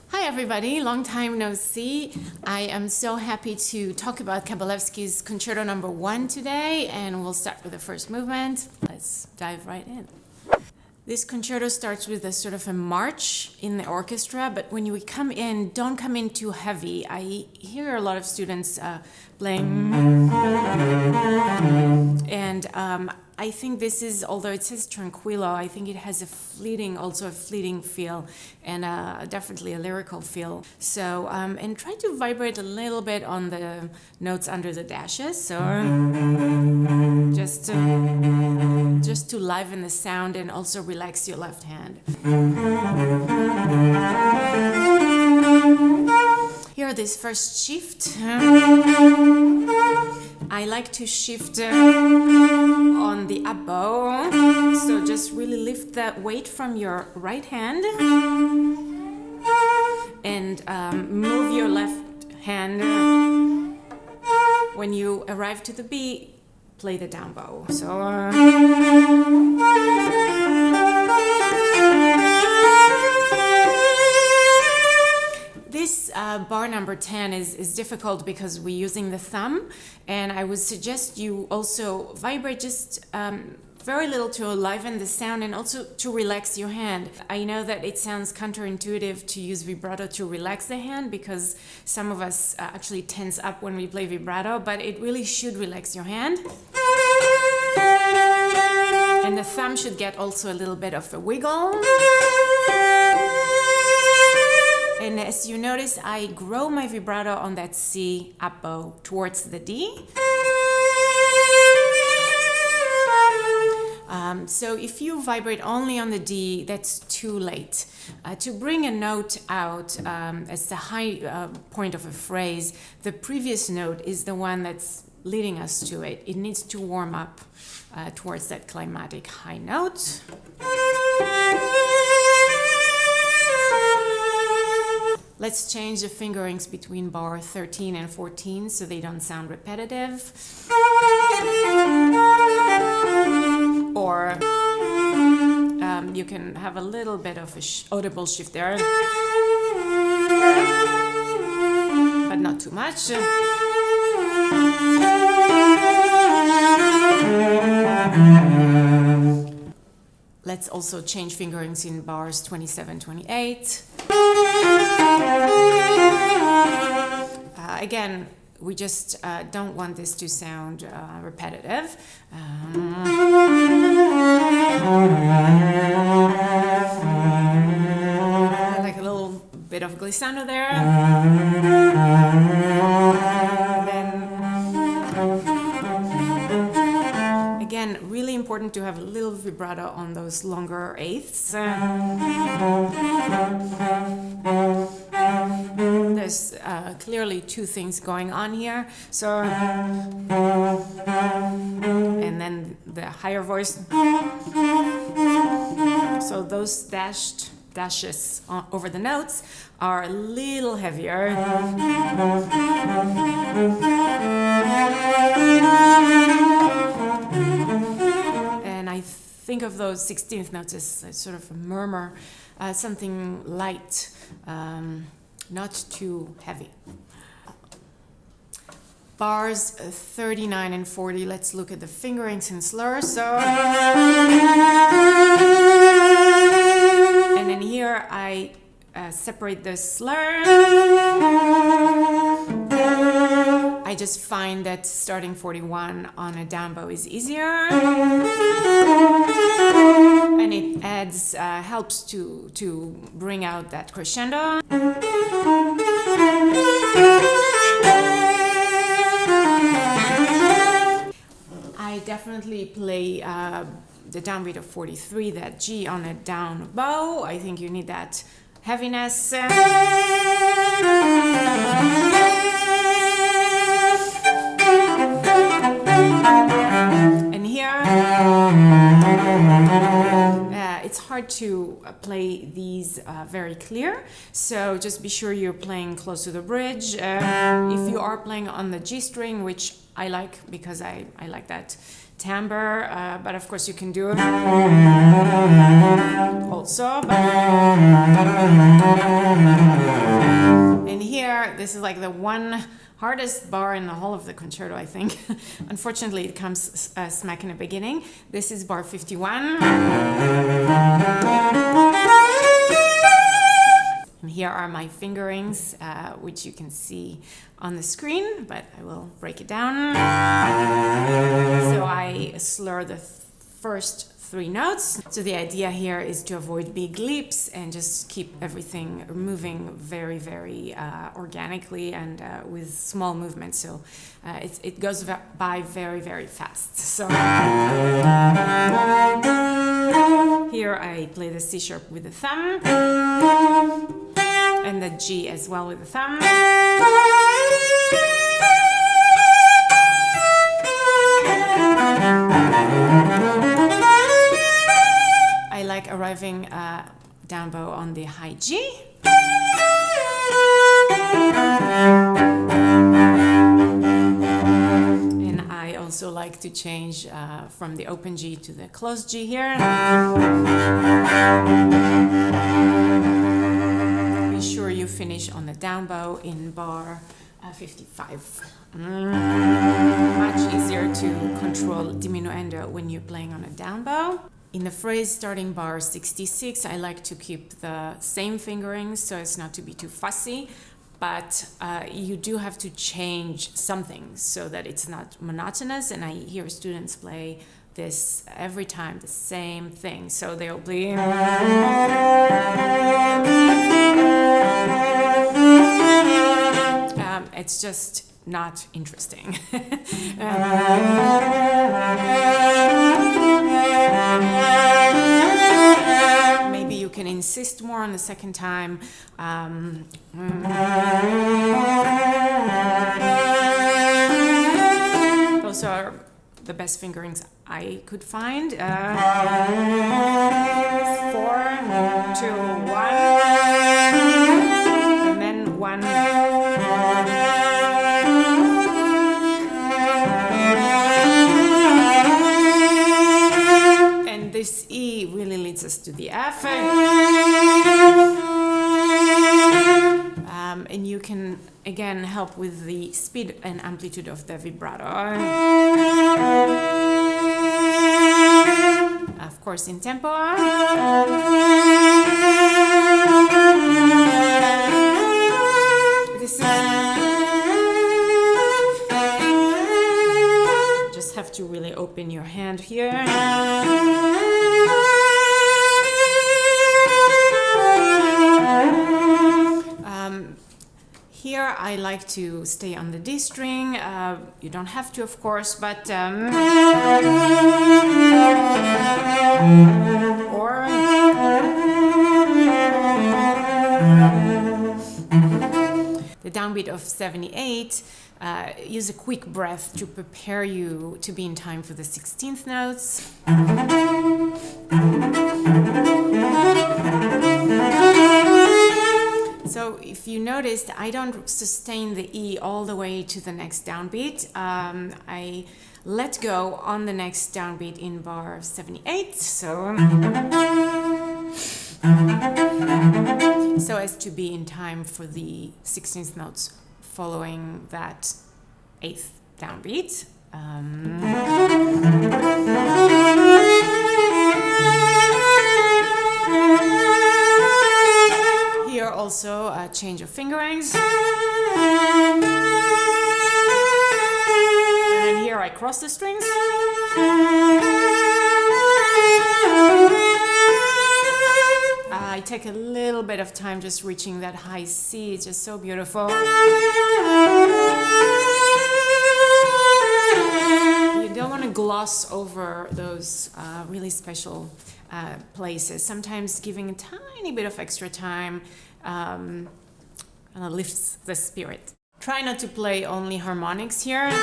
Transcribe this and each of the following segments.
Hi everybody, long time no see. I am so happy to talk about Kabalevsky's Concerto number 1 today, and we'll start with the first movement. Let's dive right in. This concerto starts with a sort of a march in the orchestra, but when you come in, don't come in too heavy. I hear a lot of students playing, and I think this is, although it says tranquillo, I think it has a fleeting feel, and definitely a lyrical feel. So, and try to vibrate a little bit on the notes under the dashes. So, just to liven the sound and also relax your left hand. Here, this first shift. I like to shift on the up bow, so just really lift that weight from your right hand and move your left hand. When you arrive to the B, play the down bow. So this bar number 10 is difficult because we're using the thumb, and I would suggest you also vibrate just very little to liven the sound and also to relax your hand. I know that it sounds counterintuitive to use vibrato to relax the hand because some of us actually tense up when we play vibrato, but it really should relax your hand. And the thumb should get also a little bit of a wiggle. And as you notice, I grow my vibrato on that C up bow towards the D. So if you vibrate only on the D, that's too late. To bring a note out as the high point of a phrase, the previous note is the one that's leading us to it. It needs to warm up towards that climatic high note. Let's change the fingerings between bar 13 and 14 so they don't sound repetitive. Or you can have a little bit of a audible shift there, but not too much. Let's also change fingerings in bars 27, 28. Again, we just don't want this to sound repetitive. Like a little bit of glissando there. Again, really important to have a little vibrato on those longer eighths. There's clearly two things going on here. So, and then the higher voice. So those dashes over the notes are a little heavier. And I think of those 16th notes as sort of a murmur, something light, not too heavy. Bars 39 and 40, let's look at the fingerings and slurs. So, and then here I separate the slur. I just find that starting 41 on a down bow is easier, and it adds, helps to bring out that crescendo. I definitely play the downbeat of 43, that G on a down bow. I think you need that heaviness. And here, it's hard to play these very clear, so just be sure you're playing close to the bridge. If you are playing on the G string, which I like because I like that timbre, but of course you can do it also. And here, this is like the one hardest bar in the whole of the concerto, I think. Unfortunately, it comes smack in the beginning. This is bar 51. And here are my fingerings, which you can see on the screen, but I will break it down. So I slur the first 3 notes. So the idea here is to avoid big leaps and just keep everything moving very, very organically and with small movements. So it goes by very, very fast. So here I play the C sharp with the thumb and the G as well with the thumb. I like arriving down bow on the high G. And I also like to change from the open G to the closed G here. Be sure you finish on the down bow in bar 55. Much easier to control diminuendo when you're playing on a down bow. In the phrase starting bar 66, I like to keep the same fingerings so as not to be too fussy, but you do have to change something so that it's not monotonous, and I hear students play this every time, the same thing. So they'll be... it's just not interesting. Maybe you can insist more on the second time. Those are the best fingerings I could find. 4, 2, 1, and then 1. And this E really leads us to the F. And you can again help with the speed and amplitude of the vibrato. Of course, in tempo. This is just have to really open your hand here. Here I like to stay on the D string. You don't have to, of course, but or the downbeat of 78. Use a quick breath to prepare you to be in time for the 16th notes. So if you noticed, I don't sustain the E all the way to the next downbeat. I let go on the next downbeat in bar 78. So as to be in time for the 16th notes following that 8th downbeat. Here also a change of fingerings. And then here I cross the strings. I take a little bit of time just reaching that high C. It's just so beautiful. You don't want to gloss over those really special places. Sometimes giving a tiny bit of extra time lifts the spirit. Try not to play only harmonics here. So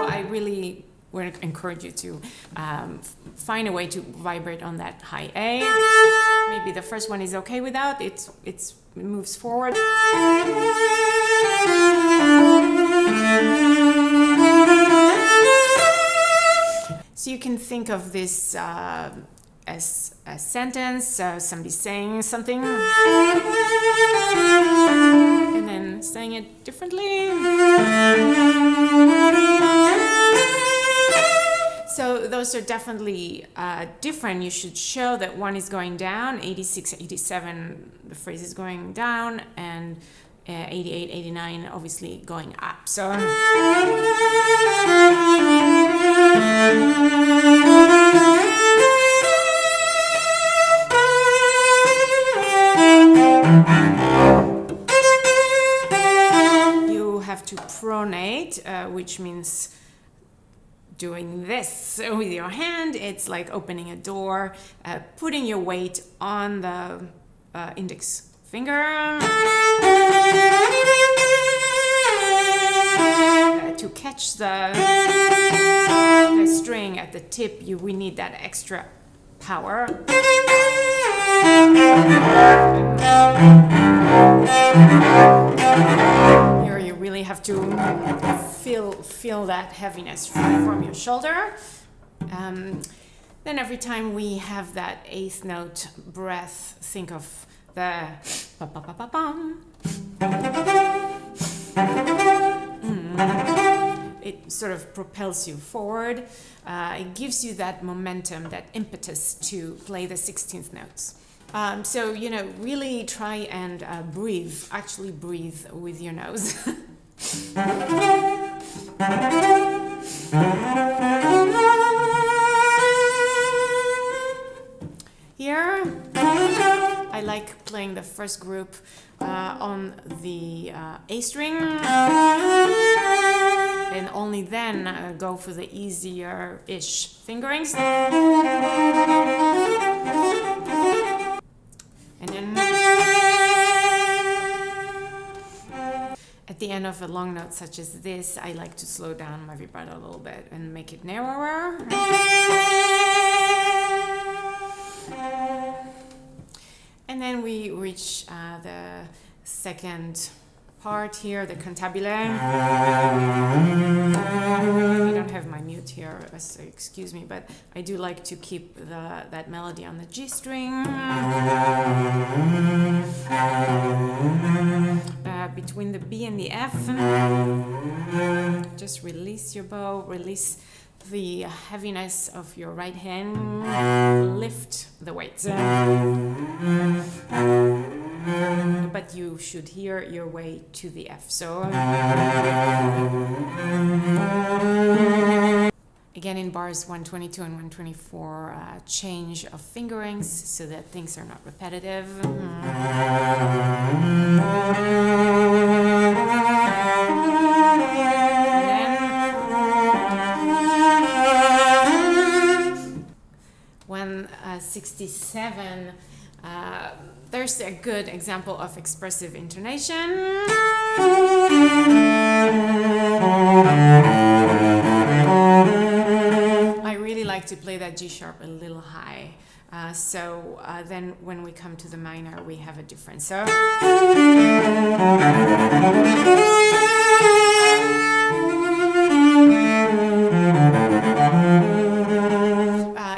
I really would encourage you to find a way to vibrate on that high A. Maybe the first one is okay without it moves forward. So you can think of this as a sentence, somebody saying something and then saying it differently. So those are definitely different. You should show that one is going down, 86, 87, the phrase is going down, and 88, 89 obviously going up. So you have to pronate, which means doing this with your hand. It's like opening a door, putting your weight on the index finger to catch the string at the tip. We need that extra power. Here you really have to feel that heaviness from your shoulder. Then every time we have that eighth note breath, think of the pa-pa-pa-pa-pam. It sort of propels you forward. It gives you that momentum, that impetus to play the 16th notes. So, really try and breathe, actually breathe with your nose. Here, I like playing the first group on the A string, and only then go for the easier-ish fingerings. And then at the end of a long note such as this, I like to slow down my vibrato a little bit and make it narrower. And then we reach the second part here, the Cantabile. I don't have my mute here, so excuse me, but I do like to keep that melody on the G string. Between the B and the F, just release your bow, release the heaviness of your right hand, lift the weight. But you should hear your way to the F. So again, in bars 122 and 124, change of fingerings so that things are not repetitive. When 67, there's a good example of expressive intonation. I really like to play that G sharp a little high. So then when we come to the minor, we have a difference. So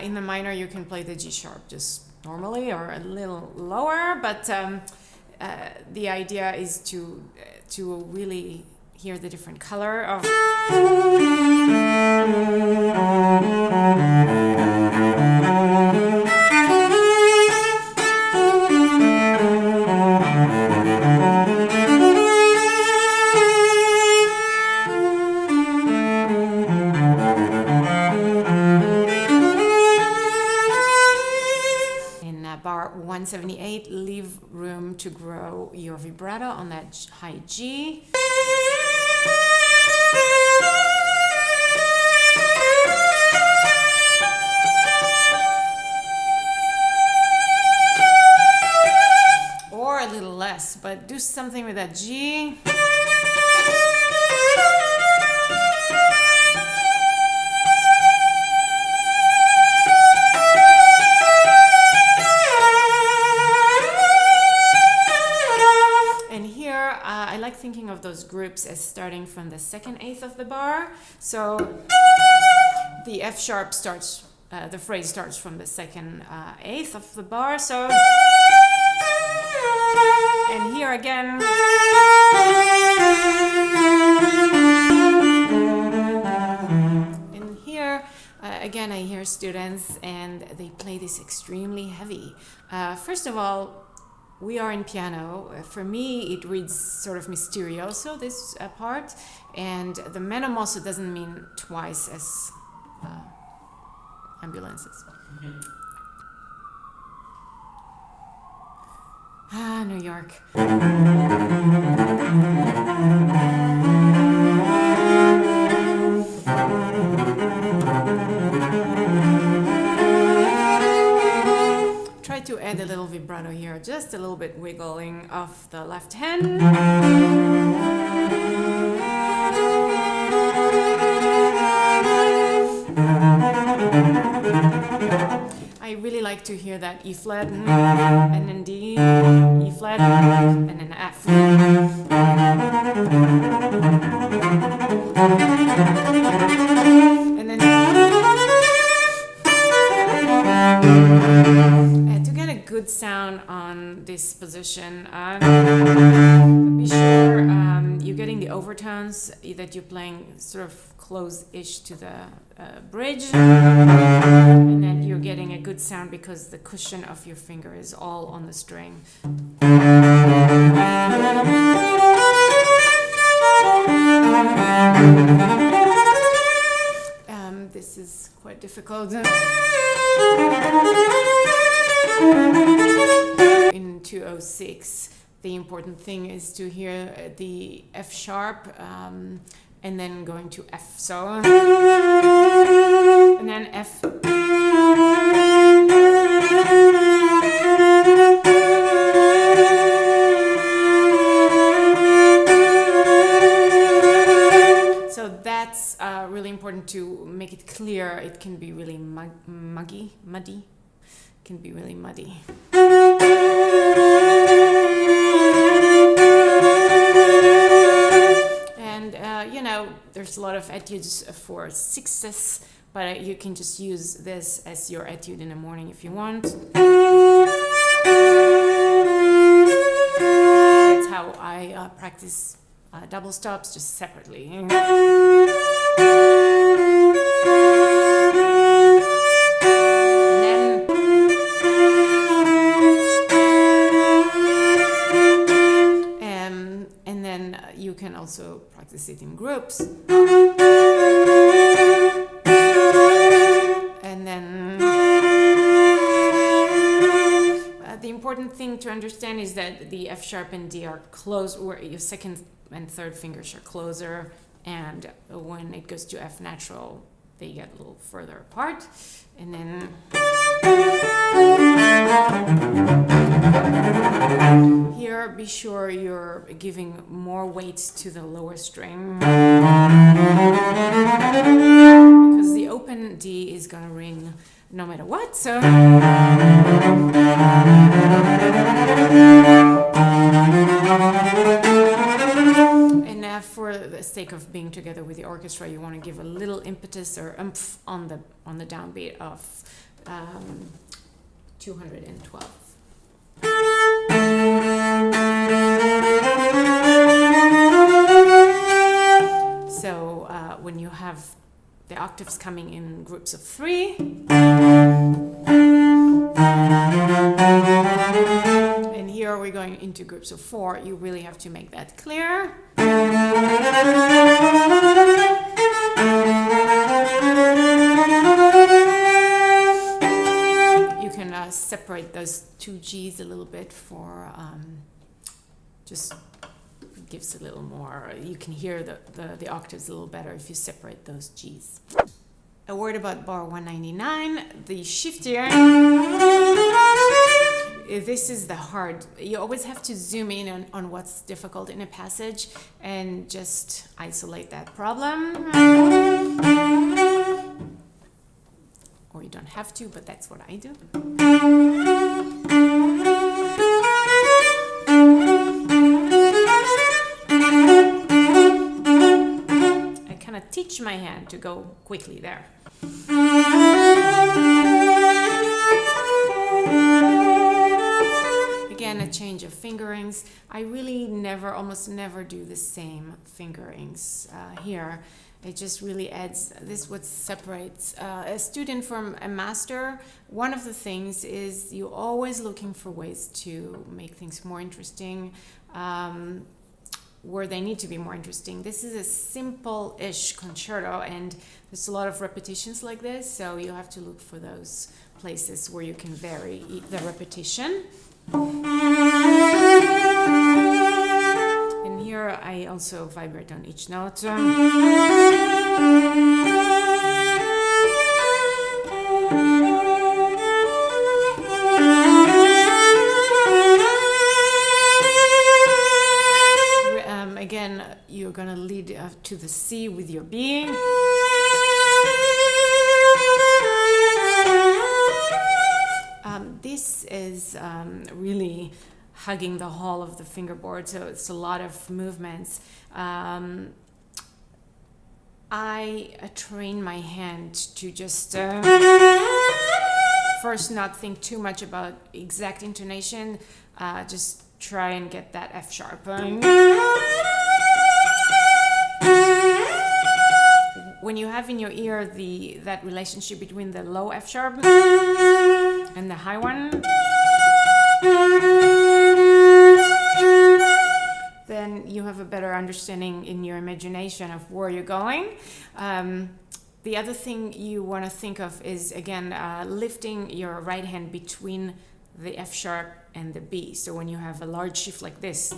in the minor, you can play the G sharp just normally or a little lower, but the idea is to really hear the different color of. Bar 178, leave room to grow your vibrato on that high G. Or a little less, but do something with that G. thinking of those groups as starting from the second eighth of the bar. So the F sharp starts, the phrase starts from the second eighth of the bar. So, and here again, and here again I hear students and they play this extremely heavy. First of all, we are in piano. For me, it reads sort of misterioso, this part, and the meno mosso doesn't mean twice as ambulances. Ah, New York. Try to add a little vibrato here, just a little bit wiggling of the left hand. I really like to hear that E flat, and then D, E flat, and then F. And then to get a good sound on this position, be sure you're getting the overtones, that you're playing sort of close-ish to the bridge, and then you're getting a good sound because the cushion of your finger is all on the string. This is quite difficult. In 206, the important thing is to hear the F sharp and then going to F. So, and then F. So that's really important to make it clear. It can be really muddy. It can be really muddy. And you know, there's a lot of etudes for sixths, but you can just use this as your etude in the morning if you want. That's how I practice double stops, just separately. And then you can also practice it in groups. And then the important thing to understand is that the F sharp and D are close, or your second and third fingers are closer, and when it goes to F natural, they get a little further apart. And then here, be sure you're giving more weight to the lower string, because the open D is gonna ring no matter what. So and for the sake of being together with the orchestra, you want to give a little impetus or oomph on the downbeat of 212. So when you have the octaves coming in groups of 3, and here we're going into groups of 4, you really have to make that clear. You can separate those two G's a little bit for just gives a little more, you can hear the octaves a little better if you separate those G's. A word about bar 199, the shiftier. This is the hard, you always have to zoom in on what's difficult in a passage and just isolate that problem. Or you don't have to, but that's what I do. hand to go quickly there. Again, a change of fingerings. I really almost never do the same fingerings here. It just really adds, this what separates a student from a master. One of the things is you're always looking for ways to make things more interesting, where they need to be more interesting. This is a simple-ish concerto, and there's a lot of repetitions like this, so you have to look for those places where you can vary the repetition. And here I also vibrate on each note. Again, you're going to lead to the C with your being. This is really hugging the whole of the fingerboard, so it's a lot of movements. I train my hand to just first not think too much about exact intonation, just try and get that F sharp. When you have in your ear that relationship between the low F sharp and the high one, then you have a better understanding in your imagination of where you're going. The other thing you want to think of is, again, lifting your right hand between the F sharp and the B. So when you have a large shift like this,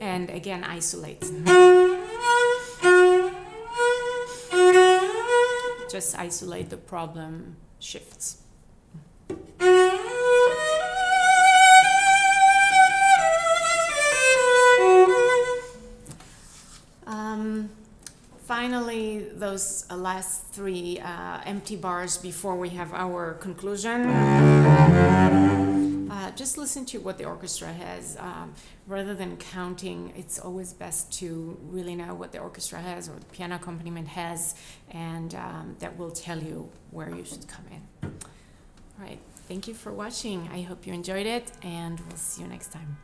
and again isolate. Just isolate the problem shifts. Finally, those last three empty bars before we have our conclusion. Just listen to what the orchestra has. Rather than counting, it's always best to really know what the orchestra has or the piano accompaniment has, and that will tell you where you should come in. All right, thank you for watching. I hope you enjoyed it, and we'll see you next time.